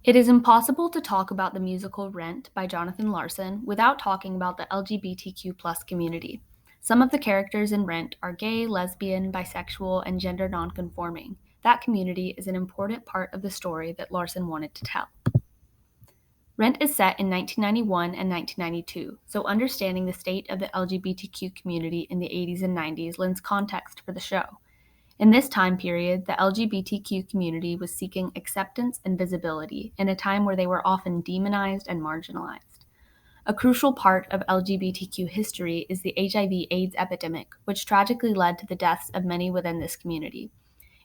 It is impossible to talk about the musical Rent by Jonathan Larson without talking about the LGBTQ plus community. Some of the characters in Rent are gay, lesbian, bisexual, and gender nonconforming. That community is an important part of the story that Larson wanted to tell. Rent is set in 1991 and 1992, so understanding the state of the LGBTQ community in the 80s and 90s lends context for the show. In this time period, the LGBTQ community was seeking acceptance and visibility in a time where they were often demonized and marginalized. A crucial part of LGBTQ history is the HIV/AIDS epidemic, which tragically led to the deaths of many within this community.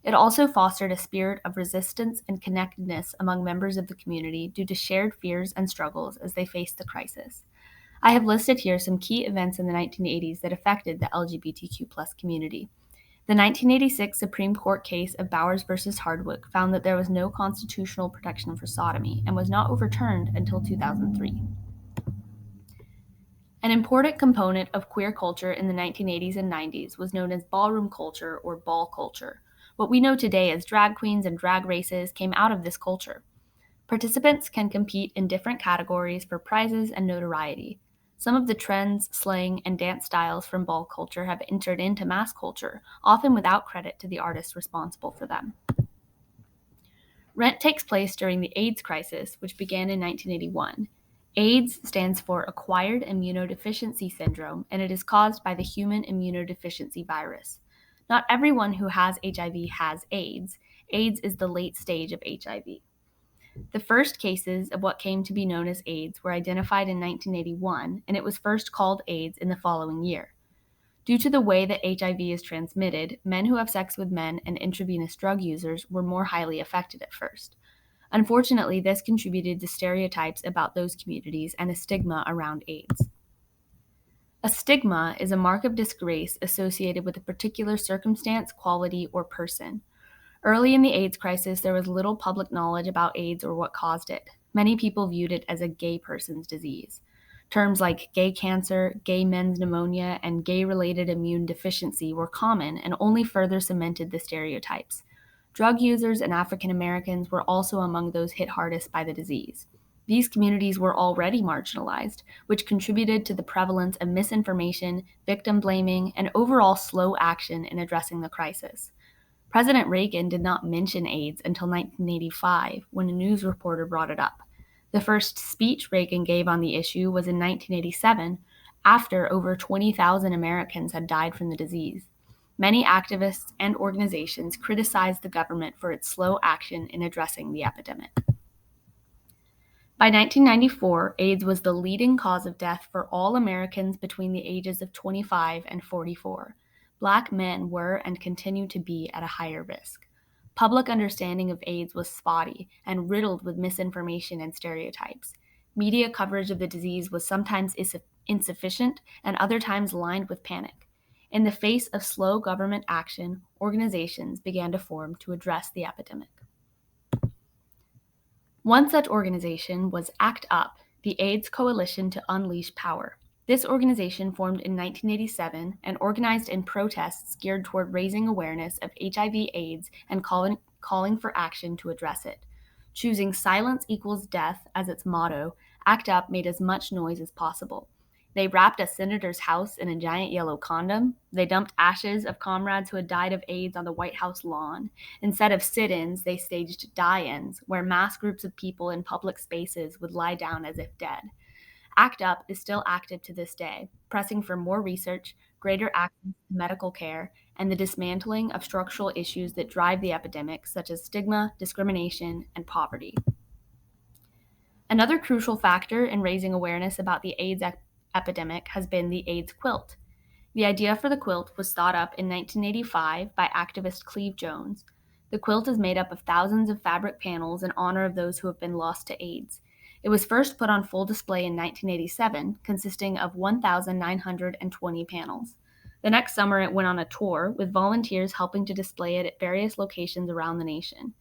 It also fostered a spirit of resistance and connectedness among members of the community due to shared fears and struggles as they faced the crisis. I have listed here some key events in the 1980s that affected the LGBTQ community. The 1986 Supreme Court case of Bowers versus Hardwick found that there was no constitutional protection for sodomy and was not overturned until 2003. An important component of queer culture in the 1980s and 90s was known as ballroom culture or ball culture. What we know today as drag queens and drag races came out of this culture. Participants can compete in different categories for prizes and notoriety. Some of the trends, slang, and dance styles from ball culture have entered into mass culture, often without credit to the artists responsible for them. Rent takes place during the AIDS crisis, which began in 1981. AIDS stands for Acquired Immunodeficiency Syndrome, and it is caused by the human immunodeficiency virus. Not everyone who has HIV has AIDS. AIDS is the late stage of HIV. The first cases of what came to be known as AIDS were identified in 1981, and it was first called AIDS in the following year. Due to the way that HIV is transmitted, men who have sex with men and intravenous drug users were more highly affected at first. Unfortunately, this contributed to stereotypes about those communities and a stigma around AIDS. A stigma is a mark of disgrace associated with a particular circumstance, quality, or person. Early in the AIDS crisis, there was little public knowledge about AIDS or what caused it. Many people viewed it as a gay person's disease. Terms like gay cancer, gay men's pneumonia, and gay-related immune deficiency were common and only further cemented the stereotypes. Drug users and African Americans were also among those hit hardest by the disease. These communities were already marginalized, which contributed to the prevalence of misinformation, victim blaming, and overall slow action in addressing the crisis. President Reagan did not mention AIDS until 1985 when a news reporter brought it up. The first speech Reagan gave on the issue was in 1987, after over 20,000 Americans had died from the disease. Many activists and organizations criticized the government for its slow action in addressing the epidemic. By 1994, AIDS was the leading cause of death for all Americans between the ages of 25 and 44. Black men were and continue to be at a higher risk. Public understanding of AIDS was spotty and riddled with misinformation and stereotypes. Media coverage of the disease was sometimes insufficient and other times lined with panic. In the face of slow government action, organizations began to form to address the epidemic. One such organization was ACT UP, the AIDS Coalition to Unleash Power. This organization formed in 1987 and organized in protests geared toward raising awareness of HIV/AIDS and calling for action to address it. Choosing silence equals death as its motto, ACT UP made as much noise as possible. They wrapped a senator's house in a giant yellow condom. They dumped ashes of comrades who had died of AIDS on the White House lawn. Instead of sit-ins, they staged die-ins, where mass groups of people in public spaces would lie down as if dead. ACT UP is still active to this day, pressing for more research, greater access to medical care, and the dismantling of structural issues that drive the epidemic, such as stigma, discrimination, and poverty. Another crucial factor in raising awareness about the AIDS epidemic has been the AIDS quilt. The idea for the quilt was thought up in 1985 by activist Cleve Jones. The quilt is made up of thousands of fabric panels in honor of those who have been lost to AIDS. It was first put on full display in 1987, consisting of 1,920 panels. The next summer, it went on a tour, with volunteers helping to display it at various locations around the nation.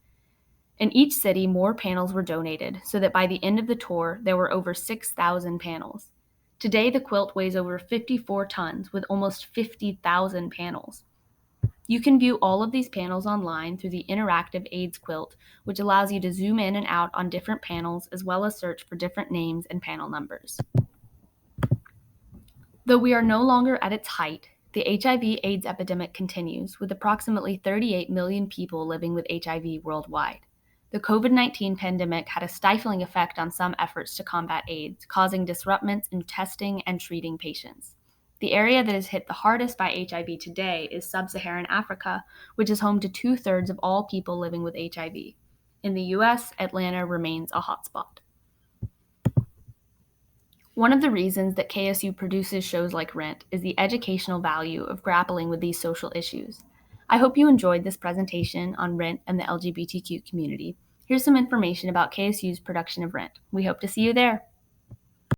In each city, more panels were donated, so that by the end of the tour, there were over 6,000 panels. Today, the quilt weighs over 54 tons, with almost 50,000 panels. You can view all of these panels online through the interactive AIDS quilt, which allows you to zoom in and out on different panels as well as search for different names and panel numbers. Though we are no longer at its height, the HIV/AIDS epidemic continues, with approximately 38 million people living with HIV worldwide. The COVID-19 pandemic had a stifling effect on some efforts to combat AIDS, causing disruptions in testing and treating patients. The area that is hit the hardest by HIV today is sub-Saharan Africa, which is home to 2/3 of all people living with HIV. In the US, Atlanta remains a hotspot. One of the reasons that KSU produces shows like Rent is the educational value of grappling with these social issues. I hope you enjoyed this presentation on Rent and the LGBTQ community. Here's some information about KSU's production of Rent. We hope to see you there.